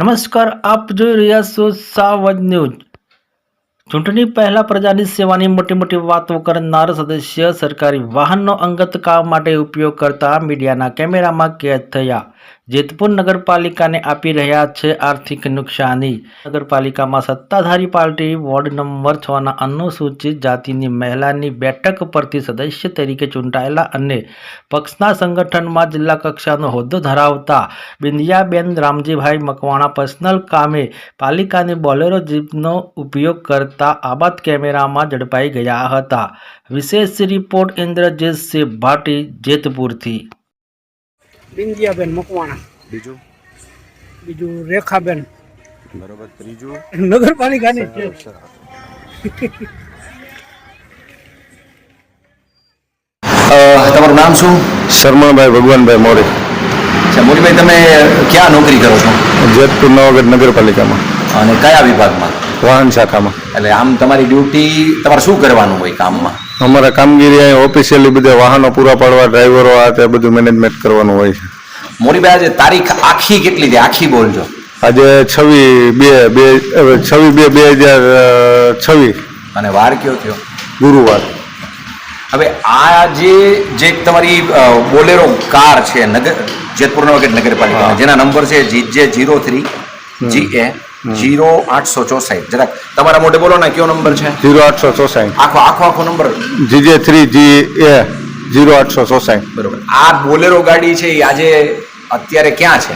નમસ્કાર, આપ જોઈ રહ્યા છો સાવજ ન્યૂઝ। ચૂંટણી પહેલા પ્રજાની સેવાની મોટી મોટી વાતો કરનાર સદસ્ય સરકારી વાહનનો અંગત કામ માટે ઉપયોગ કરતા મીડિયાના કેમેરામાં કેદ થયા। જેતપુર નગરપાલિકાને આપી રહ્યા છે આર્થિક નુકસાની। નગરપાલિકામાં સત્તાધારી પાર્ટી વોર્ડ નંબર 6 ના અનુસૂચિત જાતિની મહિલાની બેઠક પરથી સદસ્ય તરીકે ચૂંટાયેલા અને પક્ષના સંગઠનમાં જિલ્લા કક્ષાનો હોદ્દો ધરાવતા બિંદિયાબેન રામજીભાઈ મકવાણા પર્સનલ કામે પાલિકાની બોલેરો જીપનો ઉપયોગ કરતા આબાદ કેમેરામાં ઝડપાઈ ગયા હતા। વિશેષ રિપોર્ટ ઇન્દ્રજીતસિંહ ભાટી, જેતપુરથી। બિંદિયાબેન મકવાણા, બીજું રેખાબેન, બરોબર, ત્રીજું નગરપાલિકાની છે। તમારું નામ શું? શર્માભાઈ ભગવાનભાઈ મોરે। અચ્છા મોરીભાઈ, તમે ક્યાં નોકરી કરો છો? જેતપુર નવાગઢ નગરપાલિકામાં અને કયા વિભાગમાં? વાહન શાખામાં। એટલે આમ તમારી ડ્યુટી, તમારે શું કરવાનું હોય કામમાં? અમારા કામગીરી અહીં ઓફિશિયલી બધા વાહનો પૂરા પાડવા, ડ્રાઈવરો આ તે બધું મેનેજમેન્ટ કરવાનું હોય છે। મોરીભાઈ, આજે તારીખ આખી કેટલી છે? આખી બોલજો। આજે 26/2/2026 અને વાર કયો થયો? ગુરુવાર। હવે આ જે તમારી બોલેરો કાર છે જેતપુર નવાગઢ નગરપાલિકા, જેના નંબર છે GJ03 GA 0864, જરાક તમારા મોઢે બોલો ને, કયો નંબર છે? 0864। આખો નંબર GJ3 GA 0864। બરોબર। આ બોલેરો ગાડી છે એ આજે અત્યારે ક્યાં છે?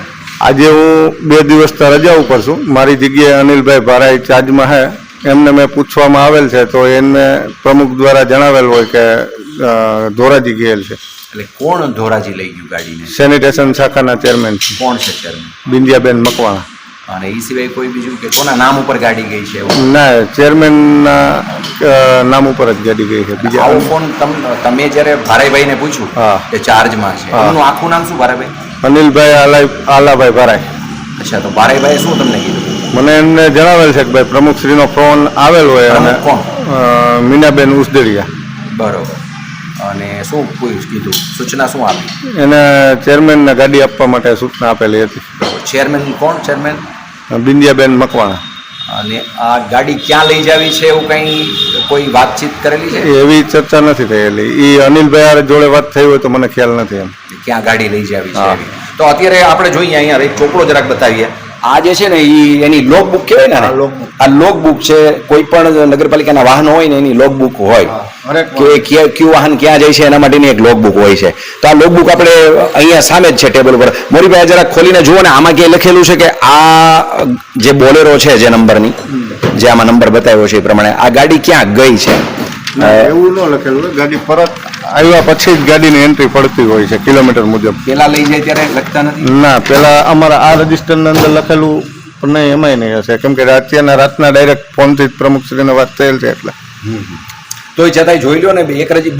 આજે હું 2 દિવસથી રજા ઉપર છું। મારી જગ્યાએ અનિલભાઈ ભારાઈ ચાર્જમાં છે। એમને મેં પૂછવામાં આવેલ છે તો એમને પ્રમુખ દ્વારા જણાવેલ હોય કે ધોરાજી ગયેલ છે। એટલે કોણ ધોરાજી લઈ ગયું ગાડીને? સેનિટેશન શાખાના ચેરમેન છે। કોણ છે ચેરમેન? બિંદિયાબેન મકવાણા। અને એ સિવાય કોઈ બીજું કે કોના નામ ઉપર ગાડી ગઈ છે? ના, ચેરમેનના નામ ઉપર જ ગાડી ગઈ છે। બીજા આવો ફોન તમે જ્યારે ભારાઈભાઈને પૂછ્યું હા કે ચાર્જમાં છે, એમનું આખું નામ શું ભારાઈભાઈ? અનિલભાઈ આલાભાઈ ભારાઈ। અચ્છા, તો ભારાઈભાઈએ શું તમને કીધું? મને એમને જણાવેલ છે કે ભાઈ પ્રમુખશ્રીનો ફોન આવેલ હોય અને કોણ? મીનાબેન ઉસદડિયા। બરોબર। અને શું કીધું, સૂચના શું આપી? એને ચેરમેનને ગાડી આપવા માટે સૂચના આપેલી હતી। ચેરમેન કોણ? ચેરમેન બિંદિયાબેન મકવાણા। અને આ ગાડી ક્યાં લઈ જાવી છે એવું કંઈ કોઈ વાતચીત કરેલી છે? એવી ચર્ચા નથી થયેલી। એ અનિલભાઈ જોડે વાત થઈ હોય તો મને ખ્યાલ નથી એમ ક્યાં ગાડી લઈ જાવી છે એવી। તો અત્યારે આપણે જોઈએ, અહીંયા એક ચોપડો જરાક બતાવીએ। આ જે છે ને એની લોગ બુક કહેવાય ને, આ લોગ બુક છે। કોઈ પણ નગરપાલિકાના વાહનો હોય ને એની લોગ બુક હોય કે કયું વાહન ક્યાં જાય છે એના માટેની એક લોગ બુક હોય છે। તો આ લોગ બુક આપણે અહીંયા સામે જ છે ટેબલ ઉપર। મોરીભાઈ જરા ખોલીને જુઓ ને, આમાં ક્યાંય લખેલું છે કે આ જે બોલેરો છે, જે નંબરની, જે આમાં નંબર બતાવ્યો છે એ પ્રમાણે આ ગાડી ક્યાં ગઈ છે? એવું ન લખેલું। ગાડી પરત આવ્યા પછી જ ગાડીની એન્ટ્રી પડતી હોય છે કિલોમીટર મુજબ। પેલા લઈ જાય ત્યારે લખતા નથી? ના, પેલા અમારા આ રજીસ્ટરની અંદર લખેલું પણ નહીં, એમાંય નહીં હશે, કેમ કે અત્યારના રાતના ડાયરેક્ટ ફોનથી જ પ્રમુખશ્રીને વાત થયેલ છે એટલે। તો છતાંય જોઈ લો ને,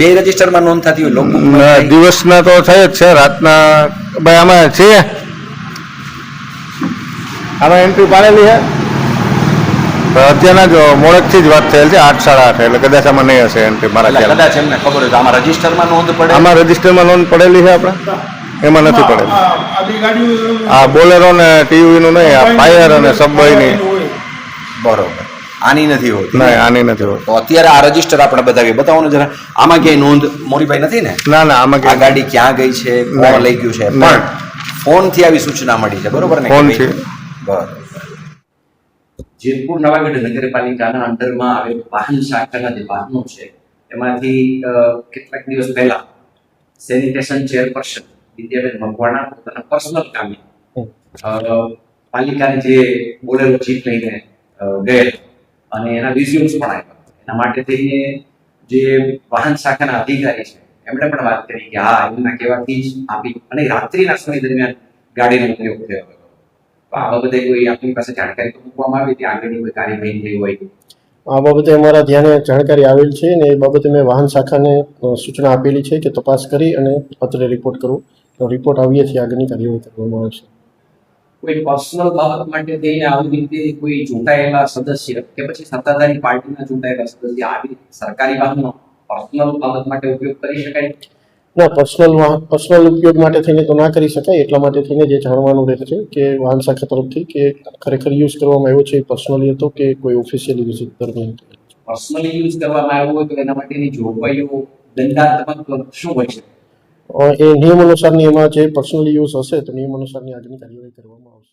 બે રજીસ્ટરમાં નોંધ થતી હોય લોગ બુક? દિવસના તો થઈ જ છે, રાતના ભાઈ આમાં છે, આમાં એન્ટ્રી પાડેલી છે। અત્યારના જ મોડેકથી જ વાત થયેલ છે, 8 સાડા 8, એટલે કદાચ આમાં નહીં હશે એન્ટ્રી મારા ખ્યાલ। કદાચ એમને ખબર હોય તો આમાં રજીસ્ટરમાં નોંધ પડે? આમાં રજીસ્ટરમાં નોંધ પડેલી છે આપણે, એમાં નથી પડેલી। આ બોલેરો ને ટીવીનું નહીં, આ ફાયર અને સબવેની। બરોબર, આની નથી હોતી? નહીં, આની નથી હોતી। તો અત્યારે આ રજીસ્ટર આપણે બતાવીએ, બતાવો ને જરા। આમાં ક્યાંય નોંધ મોરીભાઈ નથી ને? ના ના, આમાં આ ગાડી ક્યાં ગઈ છે, કોણ લઈ ગયું છે, પણ ફોનથી આવી સૂચના મળી છે, બરોબર ને? ફોનથી। બરોબર। જેતપુર નવાગઢ નગરપાલિકાના અંડરમાં આવેલ વાહન શાખાના જે વાહનો છે એમાંથી કેટલાક દિવસ પહેલા સેનિટેશન ચેરપર્સન બિંદિયાબેન મકવાણા પોતાના પર્સનલ કામે પાલિકાની જે બોલેરો જીપ લઈને ગયેલ અને એના વિઝ્યુઅલ્સ પણ આવ્યા। એના માટે થઈને જે વાહન શાખાના અધિકારી છે એમણે પણ વાત કરી કે હા, એમના કહેવાથી જ આપી, અને રાત્રિના સમય દરમિયાન ગાડીનો ઉપયોગ થયો। આ બાબતે કોઈ આપની પાસે જાણકારી તો મૂકવામાં આવી હતી, આગળની કોઈ કાર્યવાહી થઈ હોય? આ બાબતે અમારા ધ્યાને જાણકારી આવેલ છે અને એ બાબતે મેં વાહન શાખાને સૂચના આપેલી છે કે તપાસ કરી અને અત્રે રિપોર્ટ કરું। તો રિપોર્ટ આવ્યાથી આગળની કાર્યવાહી કરવામાં આવશે। કોઈ પર્સનલ બાબત માટે થઈને આવી રીતે કોઈ ચૂંટાયેલા સદસ્ય કે પછી સત્તાધારી પાર્ટીના ચૂંટાયેલા સદસ્ય આવી સરકારી વાહનનો પર્સનલ બાબત માટે ઉપયોગ કરી શકાય? ના, પર્સનલ ઉપયોગ માટે થઈને તો ના કરી શકાય. એટલા માટે થઈને જે જાણવાનું રહે છે કે વાહન શાખા તરફથી કે ખરેખર યુઝ કરવામાં આવ્યો છે પર્સનલી હતો કે કોઈ ઓફિશિયલી વિઝિટ દરમિયાન. પર્સનલી યુઝ કરવામાં આવ્યો હોય તો એના માટેની જોગવાઈઓ દંડાત્મક શું હોય છે? એ નિયમ અનુસારની એમાં જે પર્સનલી યુઝ હશે તો નિયમ અનુસારની આગળની કાર્યવાહી કરવામાં આવશે.